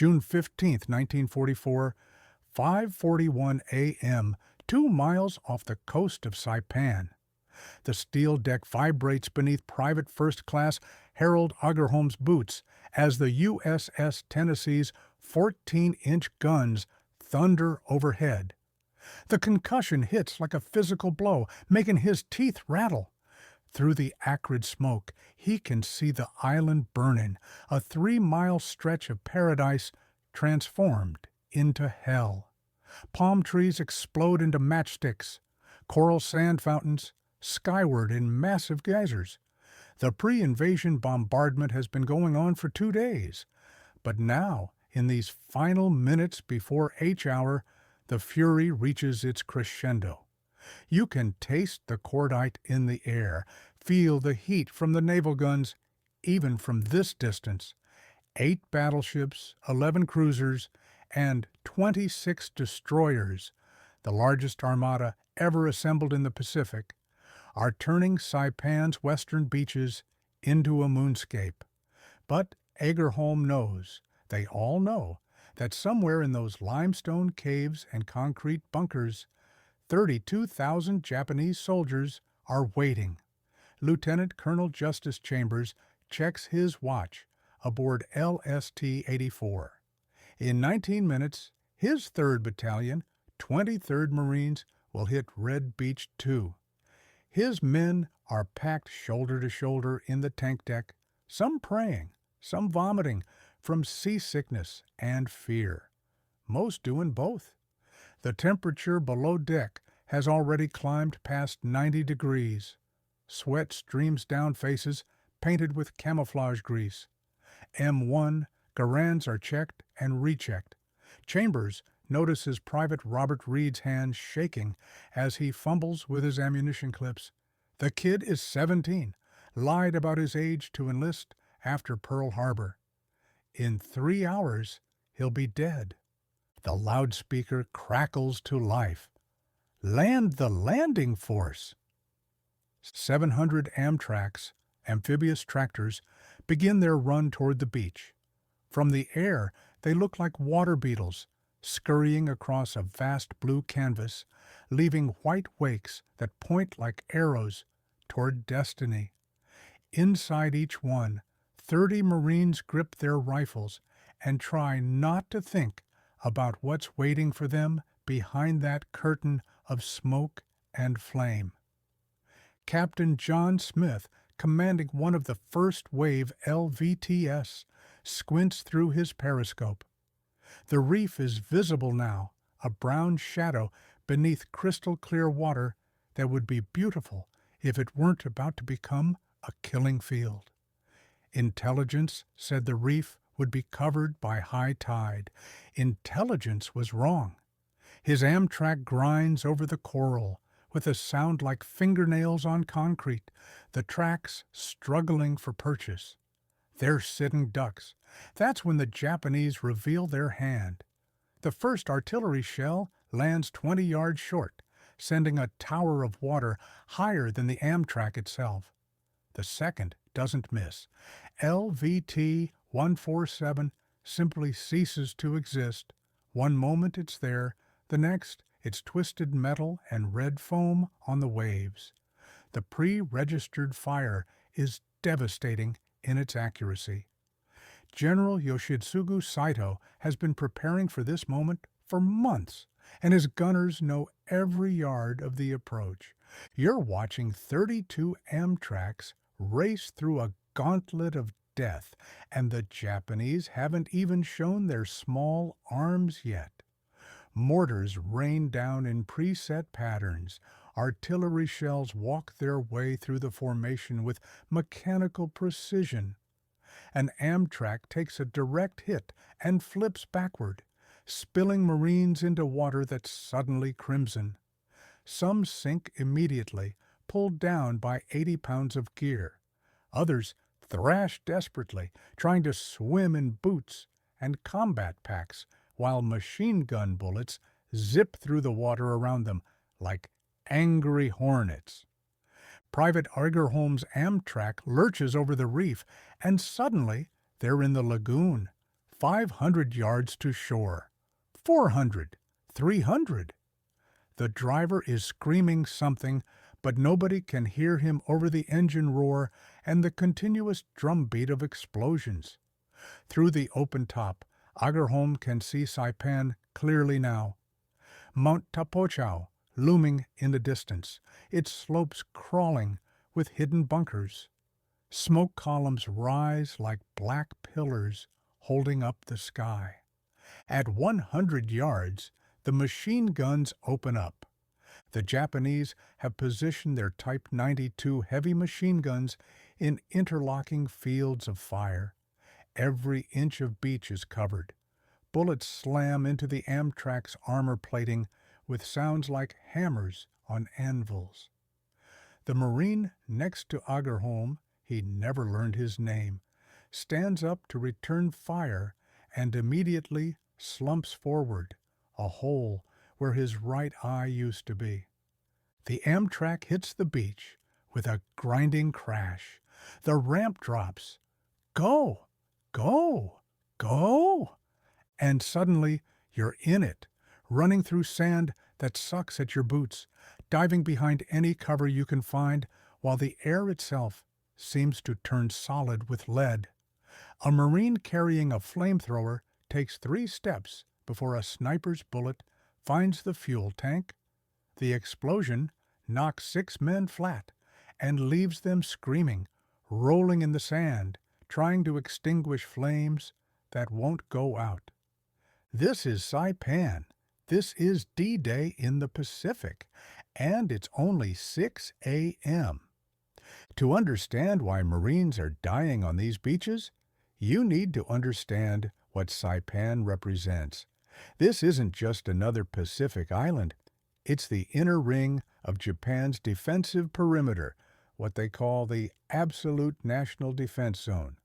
June 15th, 1944, 5:41 a.m., 2 miles off the coast of Saipan. The steel deck vibrates beneath Private First Class Harold Agerholm's boots as the USS Tennessee's 14-inch guns thunder overhead. The concussion hits like a physical blow, making his teeth rattle. Through the acrid smoke, he can see the island burning, a 3-mile stretch of paradise transformed into hell. Palm trees explode into matchsticks, coral sand fountains skyward in massive geysers. The pre-invasion bombardment has been going on for 2 days, but now, in these final minutes before H hour, the fury reaches its crescendo. You can taste the cordite in the air, feel the heat from the naval guns, even from this distance. 8 battleships, 11 cruisers, and 26 destroyers, the largest armada ever assembled in the Pacific, are turning Saipan's western beaches into a moonscape. But Agerholm knows, they all know, that somewhere in those limestone caves and concrete bunkers, 32,000 Japanese soldiers are waiting. Lieutenant Colonel Justice Chambers checks his watch aboard LST-84. In 19 minutes, his 3rd Battalion, 23rd Marines, will hit Red Beach 2. His men are packed shoulder to shoulder in the tank deck, some praying, some vomiting from seasickness and fear. Most doing both. The temperature below deck has already climbed past 90 degrees. Sweat streams down faces painted with camouflage grease. M1 Garands are checked and rechecked. Chambers notices Private Robert Reed's hands shaking as he fumbles with his ammunition clips. The kid is 17, lied about his age to enlist after Pearl Harbor. In 3 hours, he'll be dead. The loudspeaker crackles to life. Land the landing force! 700 Amtraks, amphibious tractors, begin their run toward the beach. From the air, they look like water beetles, scurrying across a vast blue canvas, leaving white wakes that point like arrows toward destiny. Inside each one, 30 Marines grip their rifles and try not to think about what's waiting for them behind that curtain of smoke and flame. Captain John Smith, commanding one of the first wave LVTS, squints through his periscope. The reef is visible now, a brown shadow beneath crystal-clear water that would be beautiful if it weren't about to become a killing field. Intelligence said the reef would be covered by high tide. Intelligence was wrong. His Amtrak grinds over the coral with a sound like fingernails on concrete, the tracks struggling for purchase. They're sitting ducks. That's when the Japanese reveal their hand. The first artillery shell lands 20 yards short, sending a tower of water higher than the Amtrak itself. The second doesn't miss. LVT-147 simply ceases to exist. One moment it's there, the next it's twisted metal and red foam on the waves. The pre-registered fire is devastating in its accuracy. General Yoshitsugu Saito has been preparing for this moment for months, and his gunners know every yard of the approach. You're watching 32 Amtraks race through a gauntlet of death, and the Japanese haven't even shown their small arms yet. Mortars rain down in preset patterns. Artillery shells walk their way through the formation with mechanical precision. An Amtrak takes a direct hit and flips backward, spilling Marines into water that's suddenly crimson. Some sink immediately, pulled down by 80 pounds of gear. Others thrash desperately, trying to swim in boots and combat packs, while machine gun bullets zip through the water around them like angry hornets. Private Agerholm's Amtrak lurches over the reef, and suddenly they're in the lagoon, 500 yards to shore. 400. 300. The driver is screaming something, but nobody can hear him over the engine roar and the continuous drumbeat of explosions. Through the open top, Agerholm can see Saipan clearly now. Mount Tapochau looming in the distance, its slopes crawling with hidden bunkers. Smoke columns rise like black pillars holding up the sky. At 100 yards, the machine guns open up. The Japanese have positioned their Type 92 heavy machine guns in interlocking fields of fire. Every inch of beach is covered. Bullets slam into the Amtrak's armor plating with sounds like hammers on anvils. The Marine next to Agerholm, he never learned his name, stands up to return fire and immediately slumps forward, a hole where his right eye used to be. The Amtrak hits the beach with a grinding crash. The ramp drops. Go! Go! Go! And suddenly you're in it, running through sand that sucks at your boots, diving behind any cover you can find, while the air itself seems to turn solid with lead. A Marine carrying a flamethrower takes 3 steps before a sniper's bullet finds the fuel tank. The explosion knocks 6 men flat and leaves them screaming, rolling in the sand, trying to extinguish flames that won't go out. This is Saipan. This is D-Day in the Pacific, and it's only 6 a.m. To understand why Marines are dying on these beaches, you need to understand what Saipan represents. This isn't just another Pacific island. It's the inner ring of Japan's defensive perimeter, what they call the Absolute National Defense Zone.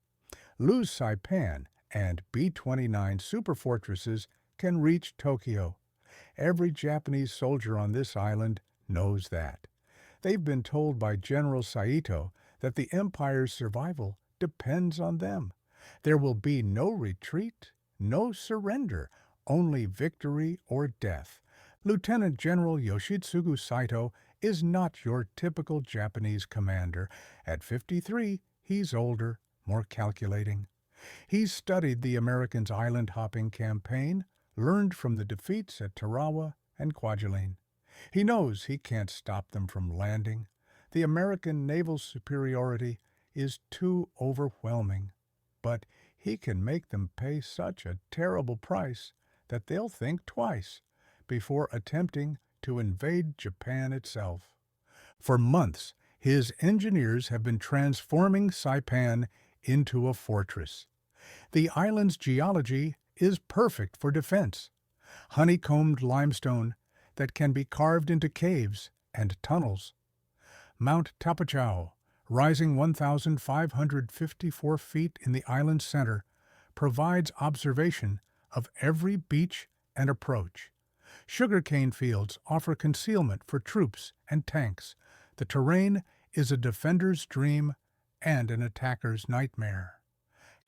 Lose Saipan, and B-29 superfortresses can reach Tokyo. Every Japanese soldier on this island knows that. They've been told by General Saito that the Empire's survival depends on them. There will be no retreat, no surrender, only victory or death. Lieutenant General Yoshitsugu Saito is not your typical Japanese commander. At 53, he's older, more calculating. He's studied the Americans' island-hopping campaign, learned from the defeats at Tarawa and Kwajalein. He knows he can't stop them from landing. The American naval superiority is too overwhelming. But he can make them pay such a terrible price that they'll think twice before attempting to invade Japan itself. For months, his engineers have been transforming Saipan into a fortress. The island's geology is perfect for defense. Honeycombed limestone that can be carved into caves and tunnels. Mount Tapochau, rising 1,554 feet in the island's center, provides observation of every beach and approach. Sugarcane fields offer concealment for troops and tanks. The terrain is a defender's dream and an attacker's nightmare.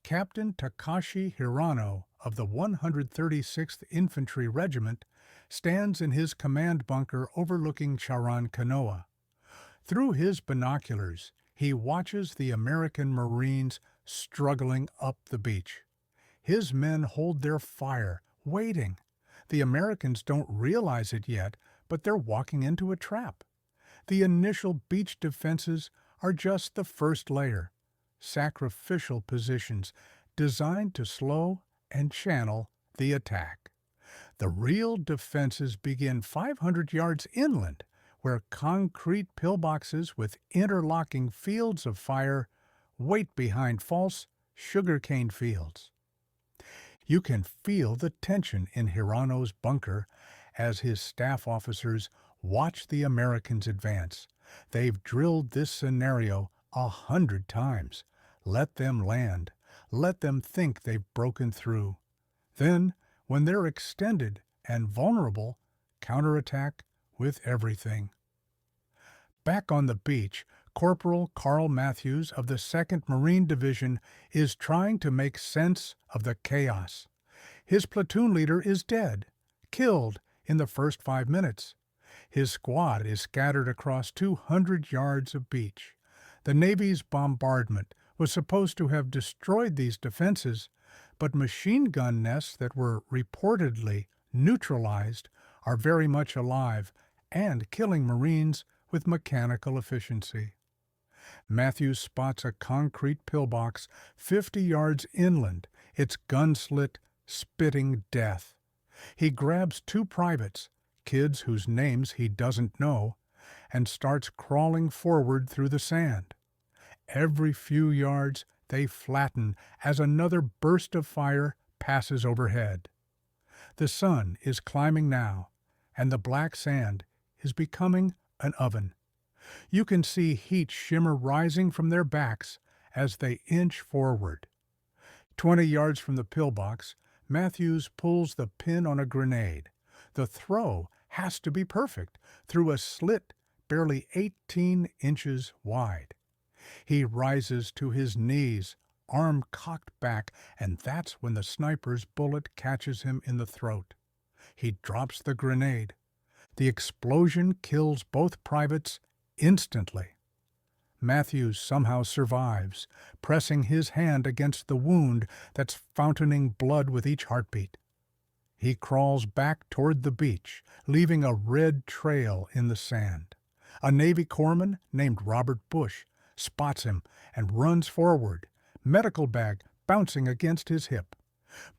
Captain Takashi Hirano of the 136th Infantry Regiment stands in his command bunker overlooking Charan Kanoa. Through his binoculars, he watches the American Marines struggling up the beach. His men hold their fire, waiting. The Americans don't realize it yet, but they're walking into a trap. The initial beach defenses are just the first layer, sacrificial positions designed to slow and channel the attack. The real defenses begin 500 yards inland, where concrete pillboxes with interlocking fields of fire wait behind false sugarcane fields. You can feel the tension in Hirano's bunker as his staff officers watch the Americans advance. They've drilled this scenario 100 times. Let them land. Let them think they've broken through. Then, when they're extended and vulnerable, counterattack with everything. Back on the beach, Corporal Carl Matthews of the 2nd Marine Division is trying to make sense of the chaos. His platoon leader is dead, killed in the first 5 minutes. His squad is scattered across 200 yards of beach. The Navy's bombardment was supposed to have destroyed these defenses, but machine gun nests that were reportedly neutralized are very much alive and killing Marines with mechanical efficiency. Matthews spots a concrete pillbox 50 yards inland, its gun slit spitting death. He grabs 2 privates, kids whose names he doesn't know, and starts crawling forward through the sand. Every few yards they flatten as another burst of fire passes overhead. The sun is climbing now, and the black sand is becoming an oven. You can see heat shimmer rising from their backs as they inch forward. 20 yards from the pillbox, Matthews pulls the pin on a grenade. The throw has to be perfect through a slit barely 18 inches wide. He rises to his knees, arm cocked back, and that's when the sniper's bullet catches him in the throat. He drops the grenade. The explosion kills both privates instantly. Matthews somehow survives, pressing his hand against the wound that's fountaining blood with each heartbeat. He crawls back toward the beach, leaving a red trail in the sand. A Navy corpsman named Robert Bush spots him and runs forward, medical bag bouncing against his hip.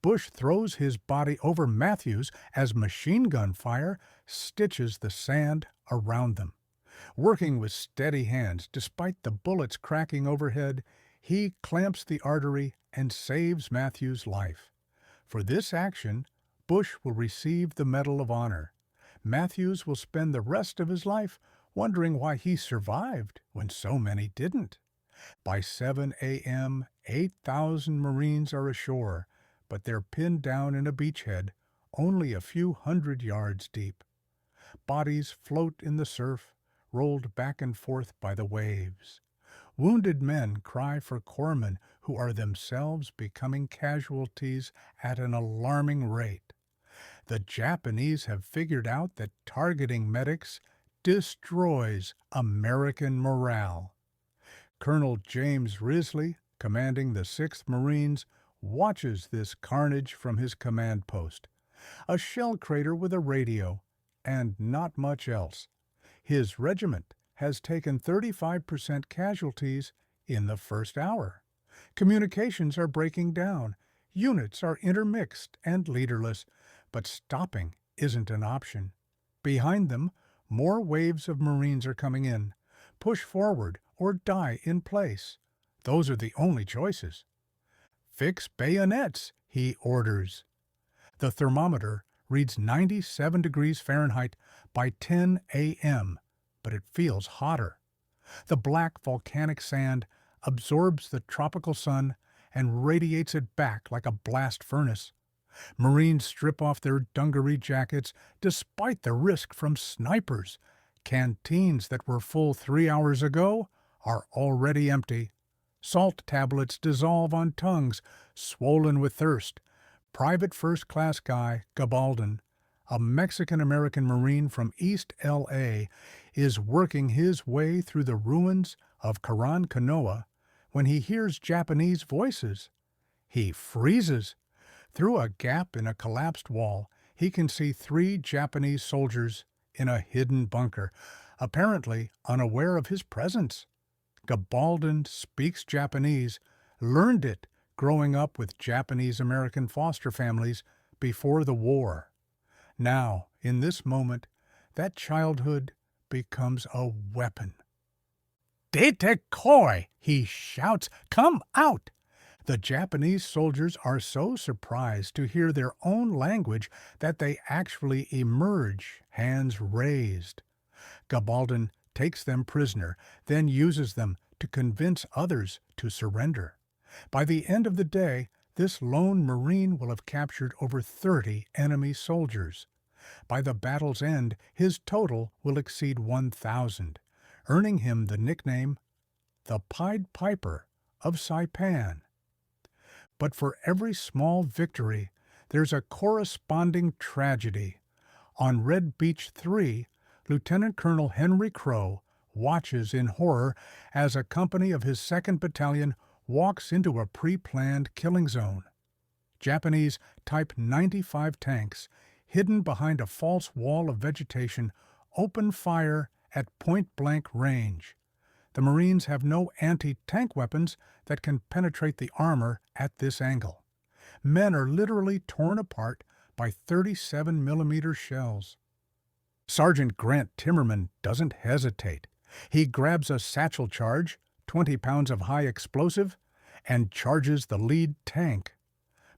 Bush throws his body over Matthews as machine gun fire stitches the sand around them. Working with steady hands, despite the bullets cracking overhead, he clamps the artery and saves Matthews' life. For this action, Bush will receive the Medal of Honor. Matthews will spend the rest of his life wondering why he survived when so many didn't. By 7 a.m., 8,000 Marines are ashore, but they're pinned down in a beachhead only a few hundred yards deep. Bodies float in the surf, rolled back and forth by the waves. Wounded men cry for corpsmen who are themselves becoming casualties at an alarming rate. The Japanese have figured out that targeting medics destroys American morale. Colonel James Risley, commanding the 6th Marines, watches this carnage from his command post. A shell crater with a radio, and not much else. His regiment has taken 35% casualties in the first hour. Communications are breaking down. Units are intermixed and leaderless, but stopping isn't an option. Behind them, more waves of Marines are coming in. Push forward or die in place. Those are the only choices. Fix bayonets, he orders. The thermometer reads 97 degrees Fahrenheit by 10 a.m., but it feels hotter. The black volcanic sand absorbs the tropical sun and radiates it back like a blast furnace. Marines strip off their dungaree jackets despite the risk from snipers. Canteens that were full 3 hours ago are already empty. Salt tablets dissolve on tongues, swollen with thirst. Private First Class Guy Gabaldon, a Mexican-American Marine from East L.A., is working his way through the ruins of Karan Kanoa when he hears Japanese voices. He freezes. Through a gap in a collapsed wall, he can see 3 Japanese soldiers in a hidden bunker, apparently unaware of his presence. Gabaldon speaks Japanese, learned it growing up with Japanese-American foster families before the war. Now, in this moment, that childhood becomes a weapon. "Dete koi!" he shouts. "Come out!" The Japanese soldiers are so surprised to hear their own language that they actually emerge, hands raised. Gabaldon takes them prisoner, then uses them to convince others to surrender. By the end of the day, this lone Marine will have captured over 30 enemy soldiers. By the battle's end, his total will exceed 1,000, earning him the nickname the Pied Piper of Saipan. But for every small victory, there's a corresponding tragedy. On Red Beach 3, Lieutenant Colonel Henry Crow watches in horror as a company of his 2nd Battalion walks into a pre-planned killing zone. Japanese Type 95 tanks, hidden behind a false wall of vegetation, open fire at point-blank range. The Marines have no anti-tank weapons that can penetrate the armor at this angle. Men are literally torn apart by 37mm shells. Sergeant Grant Timmerman doesn't hesitate. He grabs a satchel charge, 20 pounds of high explosive, and charges the lead tank.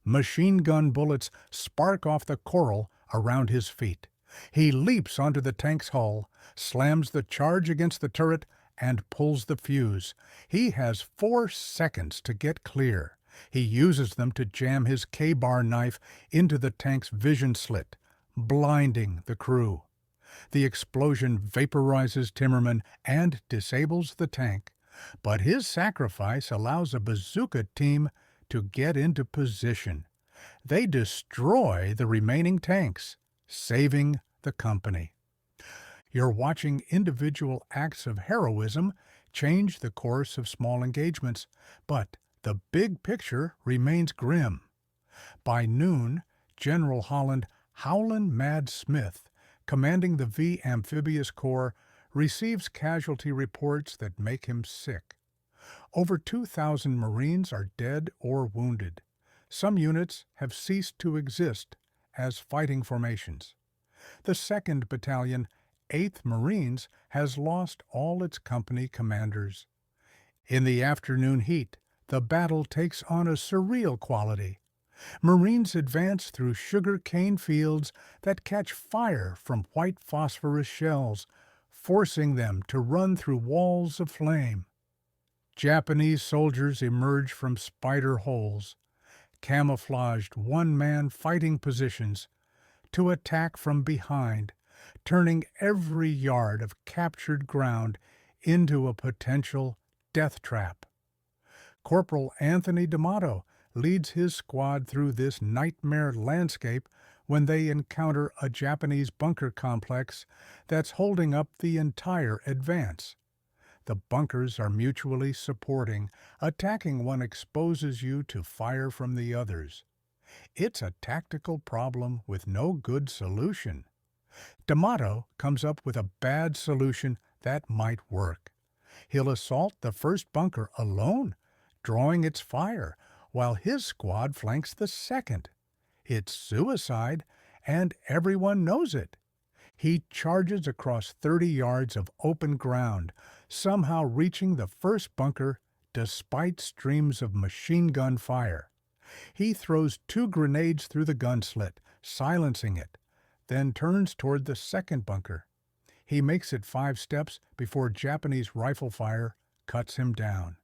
Machine gun bullets spark off the coral around his feet. He leaps onto the tank's hull, slams the charge against the turret, and pulls the fuse. He has 4 seconds to get clear. He uses them to jam his K-bar knife into the tank's vision slit, blinding the crew. The explosion vaporizes Timmerman and disables the tank, but his sacrifice allows a bazooka team to get into position. They destroy the remaining tanks, saving the company. You're watching individual acts of heroism change the course of small engagements, but the big picture remains grim. By noon, General Holland "Howlin' Mad" Smith, commanding the V Amphibious Corps, receives casualty reports that make him sick. Over 2,000 Marines are dead or wounded. Some units have ceased to exist as fighting formations. The 2nd Battalion, 8th Marines, has lost all its company commanders. In the afternoon heat, the battle takes on a surreal quality. Marines advance through sugar cane fields that catch fire from white phosphorus shells, forcing them to run through walls of flame. Japanese soldiers emerge from spider holes, camouflaged one-man fighting positions, to attack from behind, turning every yard of captured ground into a potential death trap. Corporal Anthony D'Amato leads his squad through this nightmare landscape when they encounter a Japanese bunker complex that's holding up the entire advance. The bunkers are mutually supporting. Attacking one exposes you to fire from the others. It's a tactical problem with no good solution. D'Amato comes up with a bad solution that might work. He'll assault the first bunker alone, drawing its fire, while his squad flanks the second. It's suicide, and everyone knows it. He charges across 30 yards of open ground, somehow reaching the first bunker despite streams of machine gun fire. He throws 2 grenades through the gun slit, silencing it, then turns toward the second bunker. He makes it 5 steps before Japanese rifle fire cuts him down.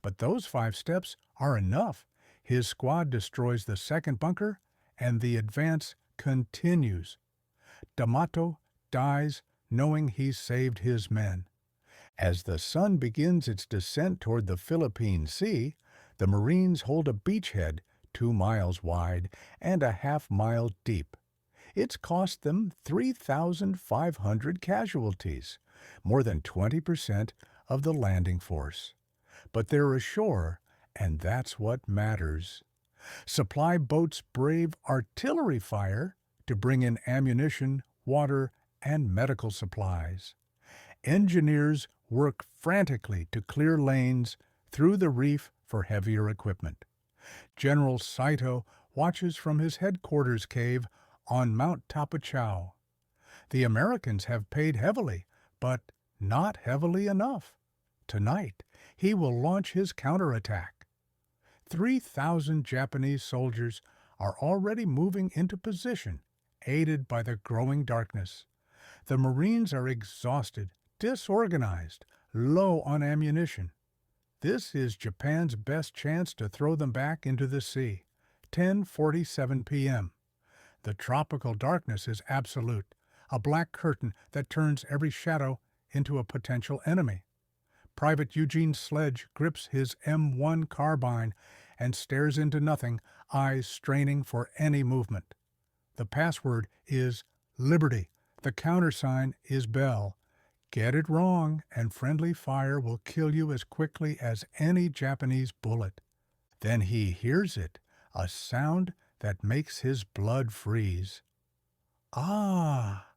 But those 5 steps are enough. His squad destroys the second bunker, and the advance continues. D'Amato dies knowing he's saved his men. As the sun begins its descent toward the Philippine Sea, the Marines hold a beachhead 2 miles wide and a half-mile deep. It's cost them 3,500 casualties, more than 20% of the landing force. But they're ashore, and that's what matters. Supply boats brave artillery fire to bring in ammunition, water, and medical supplies. Engineers work frantically to clear lanes through the reef for heavier equipment. General Saito watches from his headquarters cave on Mount Tapachao. The Americans have paid heavily, but not heavily enough. Tonight, he will launch his counterattack. 3,000 Japanese soldiers are already moving into position, aided by the growing darkness. The Marines are exhausted, disorganized, low on ammunition. This is Japan's best chance to throw them back into the sea. 10:47 p.m. The tropical darkness is absolute, a black curtain that turns every shadow into a potential enemy. Private Eugene Sledge grips his M1 carbine and stares into nothing, eyes straining for any movement. The password is Liberty. The countersign is Bell. Get it wrong, and friendly fire will kill you as quickly as any Japanese bullet. Then he hears it, a sound that makes his blood freeze. Ah!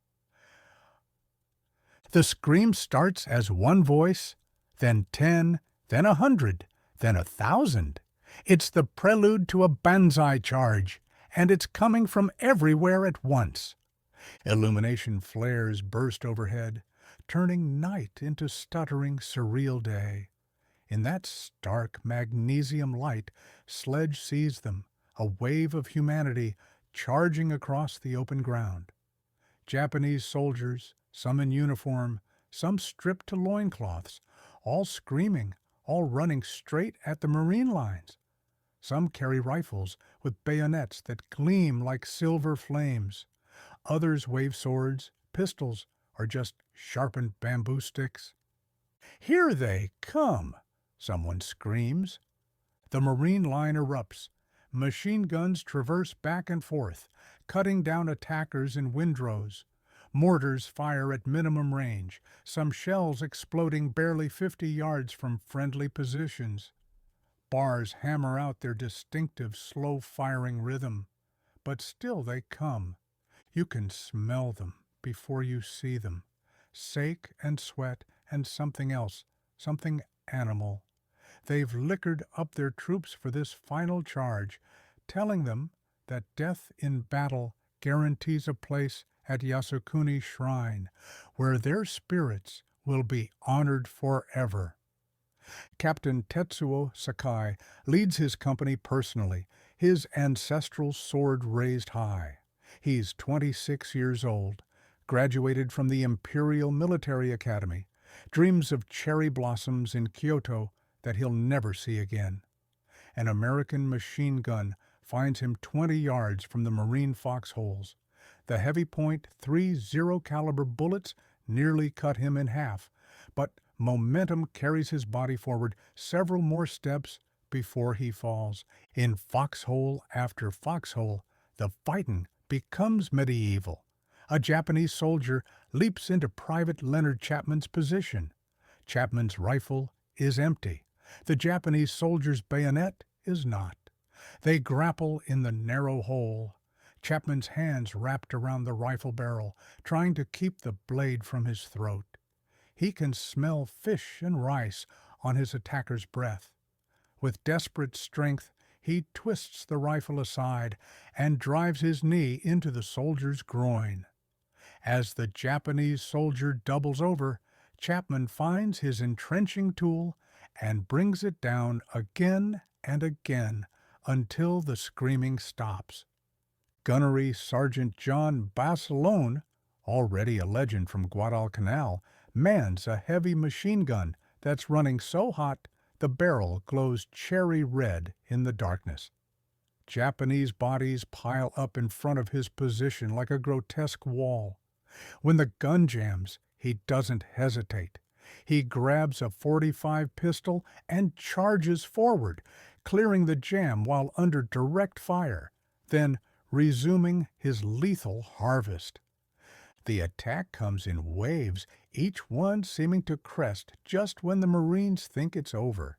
The scream starts as one voice, then 10, then 100, then 1,000. It's the prelude to a banzai charge, and it's coming from everywhere at once. Illumination flares burst overhead, turning night into stuttering, surreal day. In that stark magnesium light, Sledge sees them, a wave of humanity charging across the open ground. Japanese soldiers, some in uniform, some stripped to loincloths, all screaming, all running straight at the Marine lines. Some carry rifles with bayonets that gleam like silver flames. Others wave swords, pistols, or just sharpened bamboo sticks. "Here they come!" someone screams. The Marine line erupts. Machine guns traverse back and forth, cutting down attackers in windrows. Mortars fire at minimum range, some shells exploding barely 50 yards from friendly positions. Bars hammer out their distinctive slow-firing rhythm. But still they come. You can smell them before you see them. Sake and sweat and something else, something animal. They've liquored up their troops for this final charge, telling them that death in battle guarantees a place at Yasukuni Shrine, where their spirits will be honored forever. Captain Tetsuo Sakai leads his company personally, his ancestral sword raised high. He's 26 years old, graduated from the Imperial Military Academy, dreams of cherry blossoms in Kyoto that he'll never see again. An American machine gun finds him 20 yards from the Marine foxholes. The heavy point .30 caliber bullets nearly cut him in half, but momentum carries his body forward several more steps before he falls. In foxhole after foxhole, the fighting becomes medieval. A Japanese soldier leaps into Private Leonard Chapman's position. Chapman's rifle is empty. The Japanese soldier's bayonet is not. They grapple in the narrow hole. Chapman's hands wrapped around the rifle barrel, trying to keep the blade from his throat. He can smell fish and rice on his attacker's breath. With desperate strength, he twists the rifle aside and drives his knee into the soldier's groin. As the Japanese soldier doubles over, Chapman finds his entrenching tool and brings it down again and again until the screaming stops. Gunnery Sergeant John Basilone, already a legend from Guadalcanal, mans a heavy machine gun that's running so hot the barrel glows cherry red in the darkness. Japanese bodies pile up in front of his position like a grotesque wall. When the gun jams, he doesn't hesitate. He grabs a .45 pistol and charges forward, clearing the jam while under direct fire, then resuming his lethal harvest. The attack comes in waves, each one seeming to crest just when the Marines think it's over.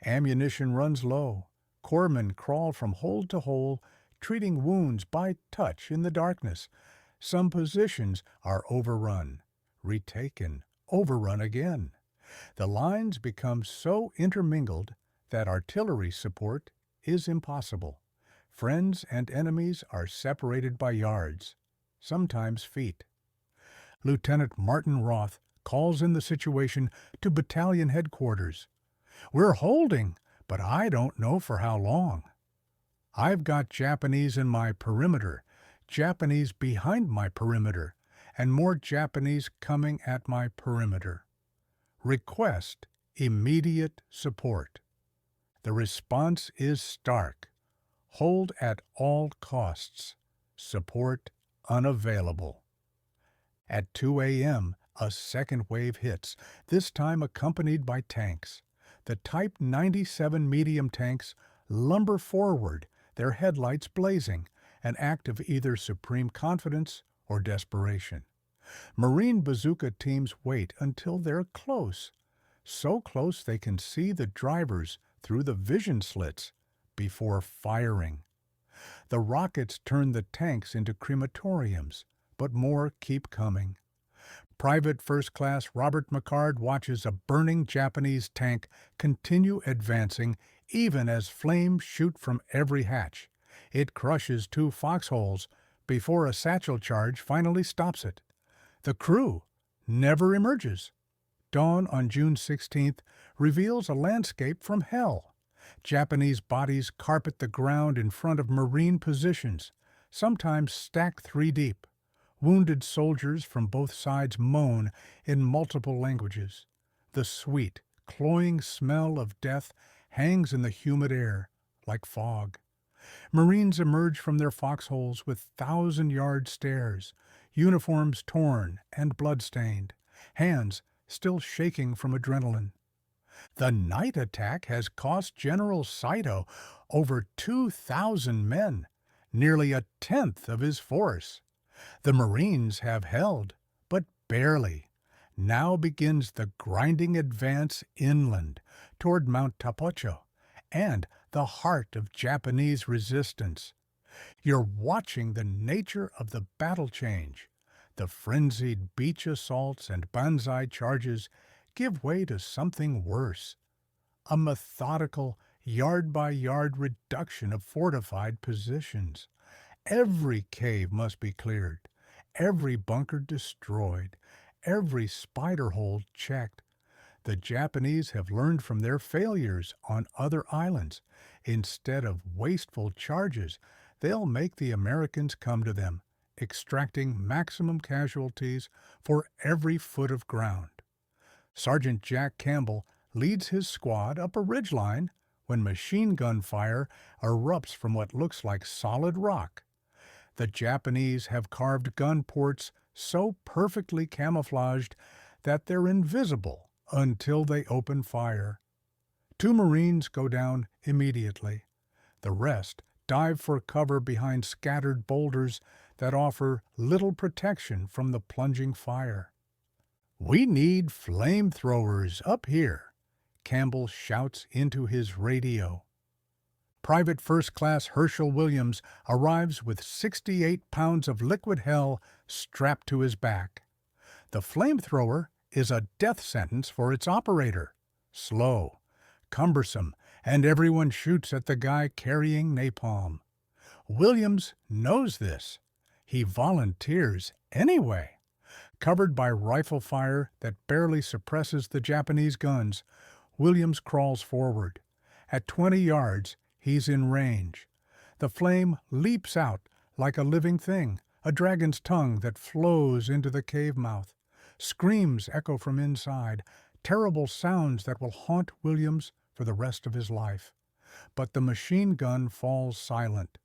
Ammunition runs low. Corpsmen crawl from hole to hole, treating wounds by touch in the darkness. Some positions are overrun, retaken, overrun again. The lines become so intermingled that artillery support is impossible. Friends and enemies are separated by yards, sometimes feet. Lieutenant Martin Roth calls in the situation to battalion headquarters. "We're holding, but I don't know for how long. I've got Japanese in my perimeter, Japanese behind my perimeter, and more Japanese coming at my perimeter. Request immediate support." The response is stark. Hold at all costs. Support unavailable. At 2 a.m., A second wave hits, this time accompanied by tanks. The Type 97 medium tanks lumber forward, their headlights blazing, an act of either supreme confidence or desperation. Marine bazooka teams wait until they're close, so close they can see the drivers through the vision slits, before firing. The rockets turn the tanks into crematoriums, but more keep coming. Private First Class Robert McCard watches a burning Japanese tank continue advancing even as flames shoot from every hatch. It crushes 2 foxholes before a satchel charge finally stops it. The crew never emerges. Dawn on June 16th reveals a landscape from hell. Japanese bodies carpet the ground in front of Marine positions, sometimes stacked 3 deep. Wounded soldiers from both sides moan in multiple languages. The sweet, cloying smell of death hangs in the humid air like fog. Marines emerge from their foxholes with 1,000-yard stares, uniforms torn and blood-stained, hands still shaking from adrenaline. The night attack has cost General Saito over 2,000 men, nearly a tenth of his force. The Marines have held, but barely. Now begins the grinding advance inland toward Mount Tapocho and the heart of Japanese resistance. You're watching the nature of the battle change. The frenzied beach assaults and banzai charges give way to something worse. A methodical, yard-by-yard reduction of fortified positions. Every cave must be cleared, every bunker destroyed, every spider hole checked. The Japanese have learned from their failures on other islands. Instead of wasteful charges, they'll make the Americans come to them, extracting maximum casualties for every foot of ground. Sergeant Jack Campbell leads his squad up a ridgeline when machine gun fire erupts from what looks like solid rock. The Japanese have carved gun ports so perfectly camouflaged that they're invisible until they open fire. 2 Marines go down immediately. The rest dive for cover behind scattered boulders that offer little protection from the plunging fire. "We need flamethrowers up here," Campbell shouts into his radio. Private First Class Herschel Williams arrives with 68 pounds of liquid hell strapped to his back. The flamethrower is a death sentence for its operator. Slow, cumbersome, and everyone shoots at the guy carrying napalm. Williams knows this. He volunteers anyway. Covered by rifle fire that barely suppresses the Japanese guns, Williams crawls forward. At 20 yards, he's in range. The flame leaps out like a living thing, a dragon's tongue that flows into the cave mouth. Screams echo from inside, terrible sounds that will haunt Williams for the rest of his life. But the machine gun falls silent.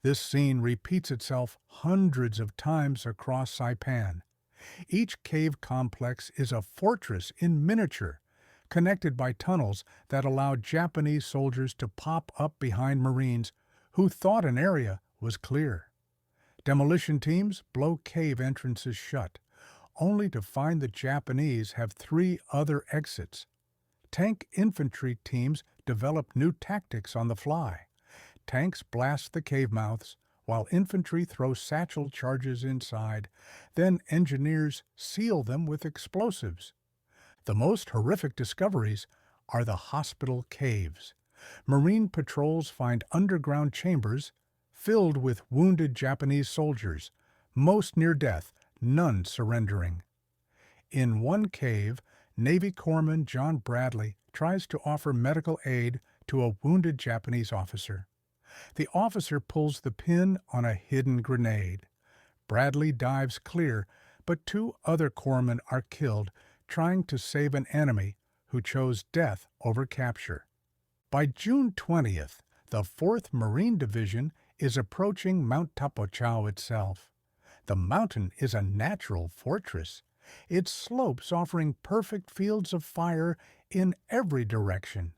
This scene repeats itself hundreds of times across Saipan. Each cave complex is a fortress in miniature, connected by tunnels that allow Japanese soldiers to pop up behind Marines who thought an area was clear. Demolition teams blow cave entrances shut, only to find the Japanese have 3 other exits. Tank infantry teams develop new tactics on the fly. Tanks blast the cave mouths, while infantry throw satchel charges inside. Then engineers seal them with explosives. The most horrific discoveries are the hospital caves. Marine patrols find underground chambers filled with wounded Japanese soldiers, most near death, none surrendering. In one cave, Navy Corpsman John Bradley tries to offer medical aid to a wounded Japanese officer. The officer pulls the pin on a hidden grenade. Bradley dives clear, but 2 other corpsmen are killed trying to save an enemy who chose death over capture. By June 20th, the 4th Marine Division is approaching Mount Tapocho itself. The mountain is a natural fortress. its slopes offering perfect fields of fire in every direction.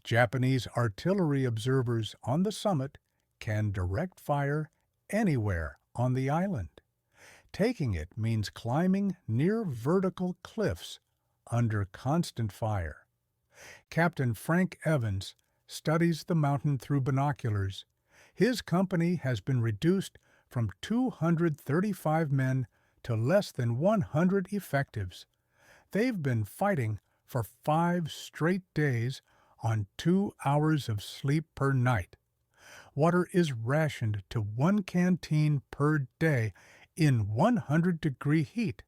Japanese artillery observers on the summit can direct fire anywhere on the island. Taking it means climbing near vertical cliffs under constant fire. Captain Frank Evans studies the mountain through binoculars. His company has been reduced from 235 men to less than 100 effectives. They've been fighting for 5 straight days on 2 hours of sleep per night. Water is rationed to 1 canteen per day in 100-degree heat.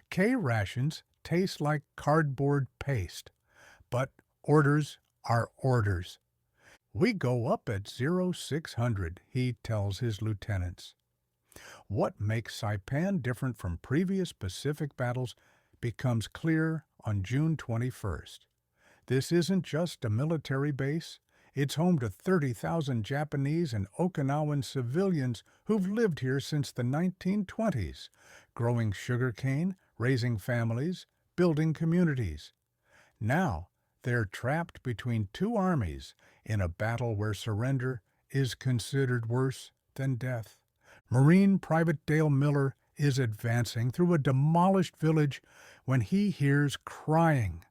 K rations taste like cardboard paste. But orders are orders. We go up at 0600, he tells his lieutenants. What makes Saipan different from previous Pacific battles becomes clear on June 21st. This isn't just a military base. It's home to 30,000 Japanese and Okinawan civilians who've lived here since the 1920s, growing sugarcane, raising families, building communities. Now, they're trapped between 2 armies in a battle where surrender is considered worse than death. Marine Private Dale Miller is advancing through a demolished village when he hears crying.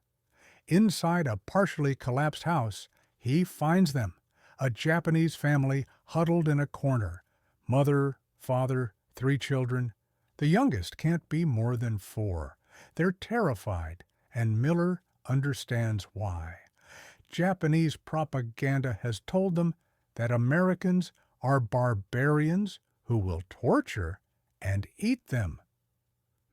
Inside a partially collapsed house, he finds them, a Japanese family huddled in a corner. Mother, father, 3 children. The youngest can't be more than 4. They're terrified, and Miller understands why. Japanese propaganda has told them that Americans are barbarians who will torture and eat them.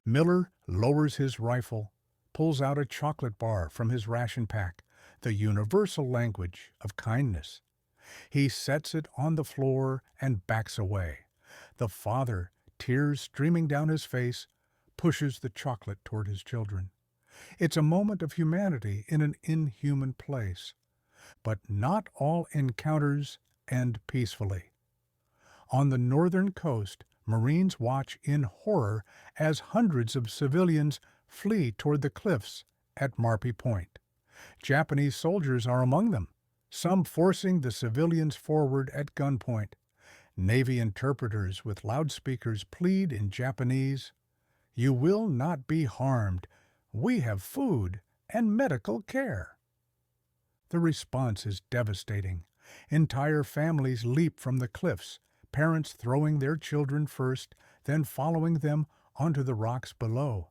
Miller lowers his rifle, pulls out a chocolate bar from his ration pack, the universal language of kindness. He sets it on the floor and backs away. The father, tears streaming down his face, pushes the chocolate toward his children. It's a moment of humanity in an inhuman place. But not all encounters end peacefully. On the northern coast, Marines watch in horror as hundreds of civilians flee toward the cliffs at Marpy Point. Japanese soldiers are among them, some forcing the civilians forward at gunpoint. Navy interpreters with loudspeakers plead in Japanese, "You will not be harmed. We have food and medical care." The response is devastating. Entire families leap from the cliffs, parents throwing their children first, then following them onto the rocks below.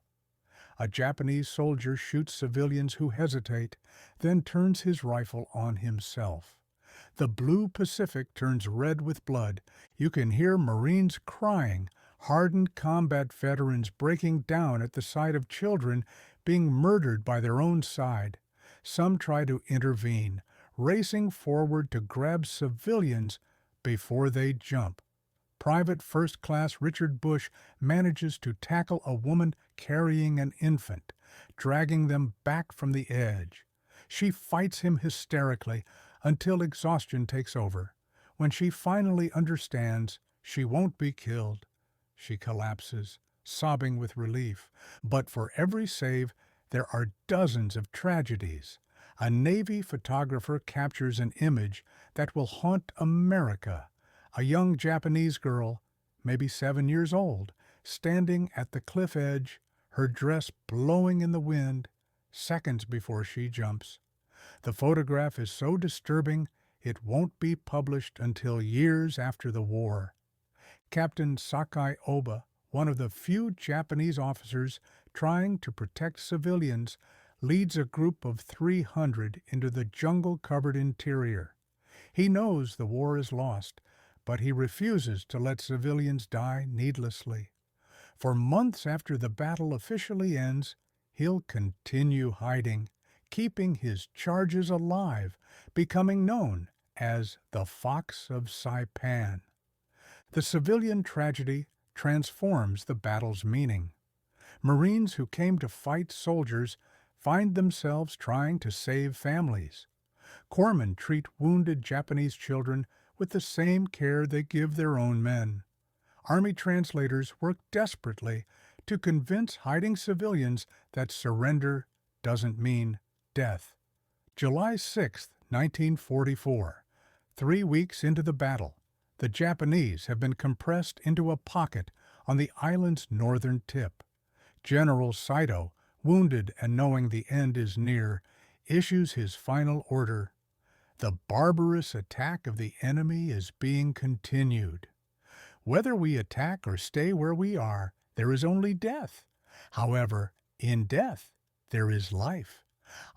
A Japanese soldier shoots civilians who hesitate, then turns his rifle on himself. The blue Pacific turns red with blood. You can hear Marines crying, hardened combat veterans breaking down at the sight of children being murdered by their own side. Some try to intervene, racing forward to grab civilians before they jump. Private First Class Richard Bush manages to tackle a woman carrying an infant, dragging them back from the edge. She fights him hysterically until exhaustion takes over. When she finally understands she won't be killed, she collapses, sobbing with relief. But for every save, there are dozens of tragedies. A Navy photographer captures an image that will haunt America. A young Japanese girl, maybe 7 years old, standing at the cliff edge, her dress blowing in the wind, seconds before she jumps. The photograph is so disturbing it won't be published until years after the war. Captain Sakai Oba, one of the few Japanese officers trying to protect civilians, leads a group of 300 into the jungle-covered interior. He knows the war is lost, but he refuses to let civilians die needlessly. For months after the battle officially ends, he'll continue hiding, keeping his charges alive, becoming known as the Fox of Saipan. The civilian tragedy transforms the battle's meaning. Marines who came to fight soldiers find themselves trying to save families. Corpsmen treat wounded Japanese children with the same care they give their own men. Army translators work desperately to convince hiding civilians that surrender doesn't mean death. July 6, 1944. 3 weeks into the battle, the Japanese have been compressed into a pocket on the island's northern tip. General Saito, wounded and knowing the end is near, issues his final order. The barbarous attack of the enemy is being continued. Whether we attack or stay where we are, there is only death. However, in death, there is life.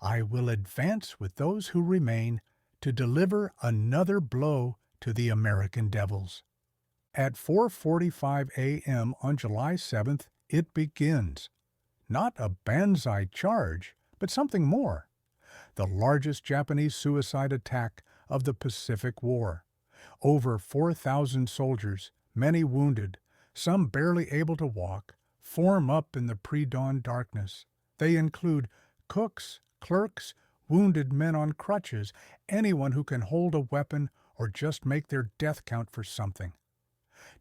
I will advance with those who remain to deliver another blow to the American devils. At 4:45 a.m. on July 7th, it begins. Not a banzai charge, but something more. The largest Japanese suicide attack of the Pacific War. Over 4,000 soldiers, many wounded, some barely able to walk, form up in the pre-dawn darkness. They include cooks, clerks, wounded men on crutches, anyone who can hold a weapon or just make their death count for something.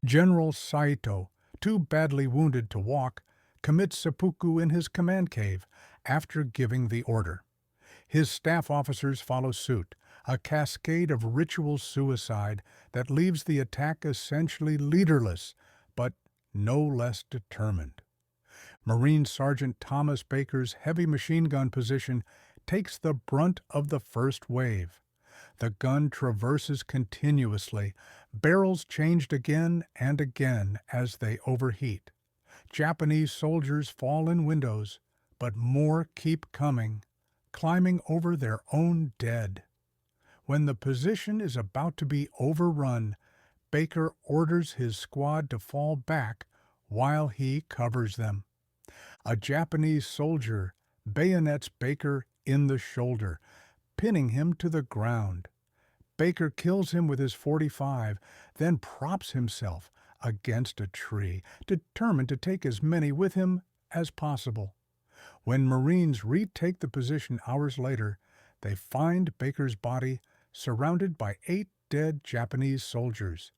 General Saito, too badly wounded to walk, commits seppuku in his command cave after giving the order. His staff officers follow suit, a cascade of ritual suicide that leaves the attack essentially leaderless, but no less determined. Marine Sergeant Thomas Baker's heavy machine gun position takes the brunt of the first wave. The gun traverses continuously, barrels changed again and again as they overheat. Japanese soldiers fall in windows, but more keep coming, climbing over their own dead. When the position is about to be overrun, Baker orders his squad to fall back while he covers them. A Japanese soldier bayonets Baker in the shoulder, pinning him to the ground. Baker kills him with his .45, then props himself against a tree, determined to take as many with him as possible. When Marines retake the position hours later, they find Baker's body surrounded by 8 dead Japanese soldiers.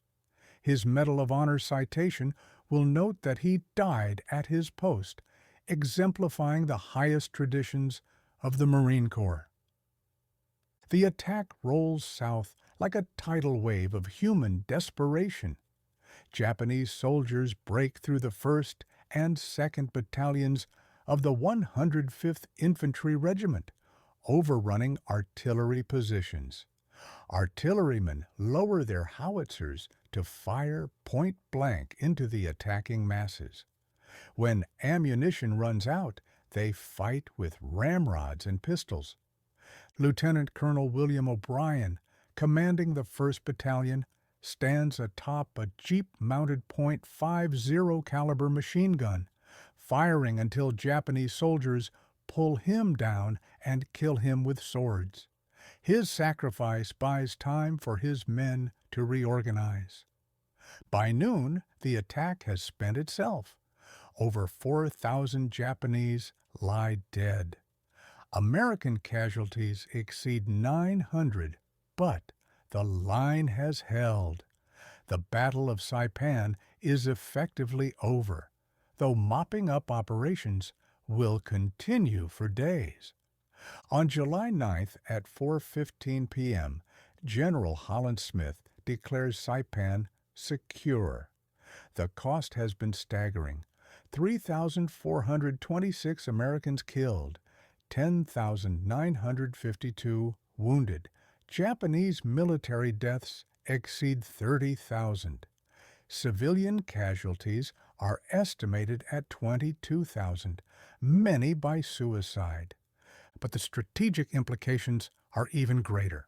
His Medal of Honor citation will note that he died at his post, exemplifying the highest traditions of the Marine Corps. The attack rolls south like a tidal wave of human desperation. Japanese soldiers break through the 1st and 2nd Battalions of the 105th Infantry Regiment, overrunning artillery positions. Artillerymen lower their howitzers to fire point-blank into the attacking masses. When ammunition runs out, they fight with ramrods and pistols. Lieutenant Colonel William O'Brien, commanding the 1st Battalion, stands atop a Jeep-mounted .50 caliber machine gun, firing until Japanese soldiers pull him down and kill him with swords. His sacrifice buys time for his men to reorganize. By noon, the attack has spent itself. Over 4,000 Japanese lie dead. American casualties exceed 900, but the line has held. The Battle of Saipan is effectively over, though mopping up operations will continue for days. On July 9th at 4:15 p.m., General Holland Smith declares Saipan secure. The cost has been staggering. 3,426 Americans killed, 10,952 wounded. Japanese military deaths exceed 30,000. Civilian casualties are estimated at 22,000, many by suicide. But the strategic implications are even greater.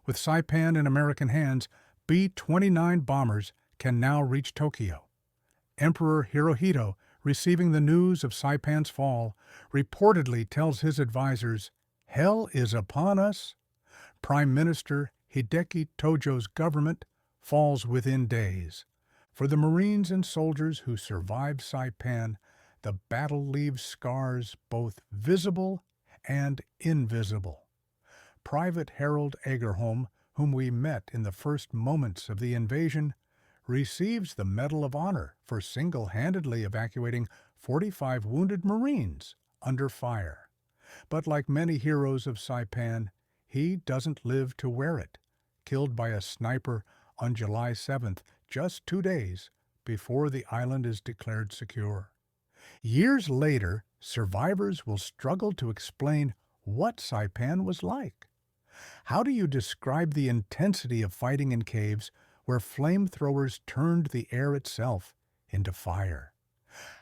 With Saipan in American hands, B-29 bombers can now reach Tokyo. Emperor Hirohito, receiving the news of Saipan's fall, reportedly tells his advisors, "Hell is upon us." Prime Minister Hideki Tojo's government falls within days. For the Marines and soldiers who survived Saipan, the battle leaves scars both visible and invisible. Private Harold Agerholm, whom we met in the first moments of the invasion, receives the Medal of Honor for single-handedly evacuating 45 wounded Marines under fire. But like many heroes of Saipan, he doesn't live to wear it, killed by a sniper on July 7th, just 2 days before the island is declared secure. Years later, survivors will struggle to explain what Saipan was like. How do you describe the intensity of fighting in caves where flamethrowers turned the air itself into fire?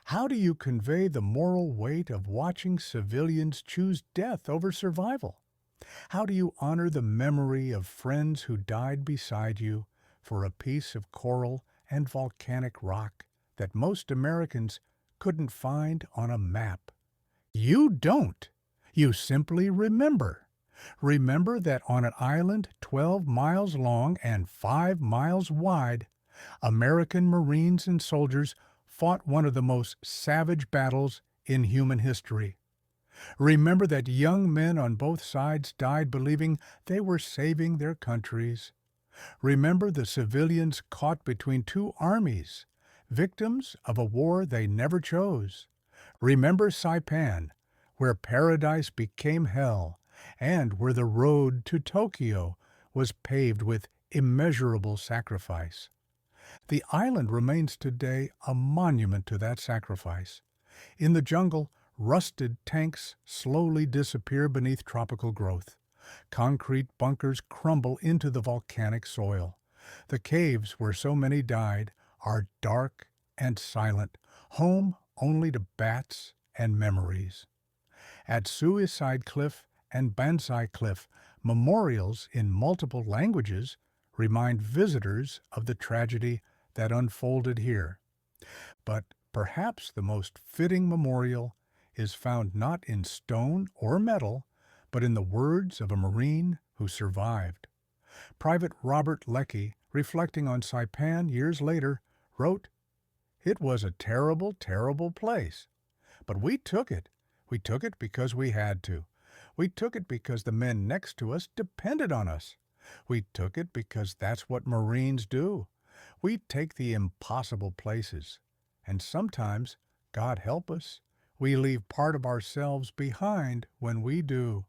How do you convey the moral weight of watching civilians choose death over survival? How do you honor the memory of friends who died beside you for a piece of coral and volcanic rock that most Americans couldn't find on a map? You don't. You simply remember. Remember that on an island 12 miles long and 5 miles wide, American Marines and soldiers fought one of the most savage battles in human history. Remember that young men on both sides died believing they were saving their countries. Remember the civilians caught between two armies, victims of a war they never chose. Remember Saipan, where paradise became hell, and where the road to Tokyo was paved with immeasurable sacrifice. The island remains today a monument to that sacrifice. In the jungle, rusted tanks slowly disappear beneath tropical growth. Concrete bunkers crumble into the volcanic soil. The caves where so many died are dark and silent, home only to bats and memories. At Suicide Cliff and Banzai Cliff, memorials in multiple languages remind visitors of the tragedy that unfolded here. But perhaps the most fitting memorial is found not in stone or metal, but in the words of a Marine who survived. Private Robert Leckie, reflecting on Saipan years later, wrote, "It was a terrible, terrible place. But we took it. We took it because we had to. We took it because the men next to us depended on us. We took it because that's what Marines do. We take the impossible places. And sometimes, God help us, we leave part of ourselves behind when we do."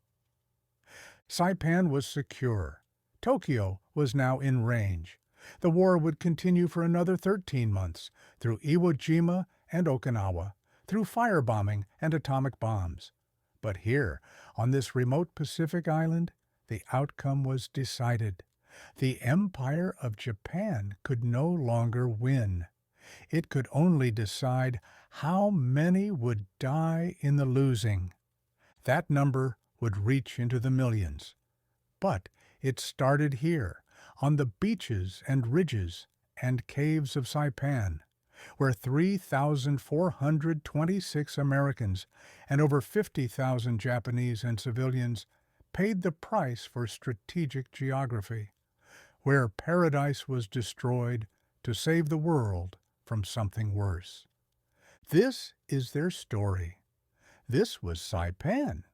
Saipan was secure. Tokyo was now in range. The war would continue for another 13 months, through Iwo Jima and Okinawa, through firebombing and atomic bombs. But here, on this remote Pacific island, the outcome was decided. The Empire of Japan could no longer win. It could only decide how many would die in the losing. That number would reach into the millions. But it started here, on the beaches and ridges and caves of Saipan, where 3,426 Americans and over 50,000 Japanese and civilians paid the price for strategic geography, where paradise was destroyed to save the world from something worse. This is their story. This was Saipan.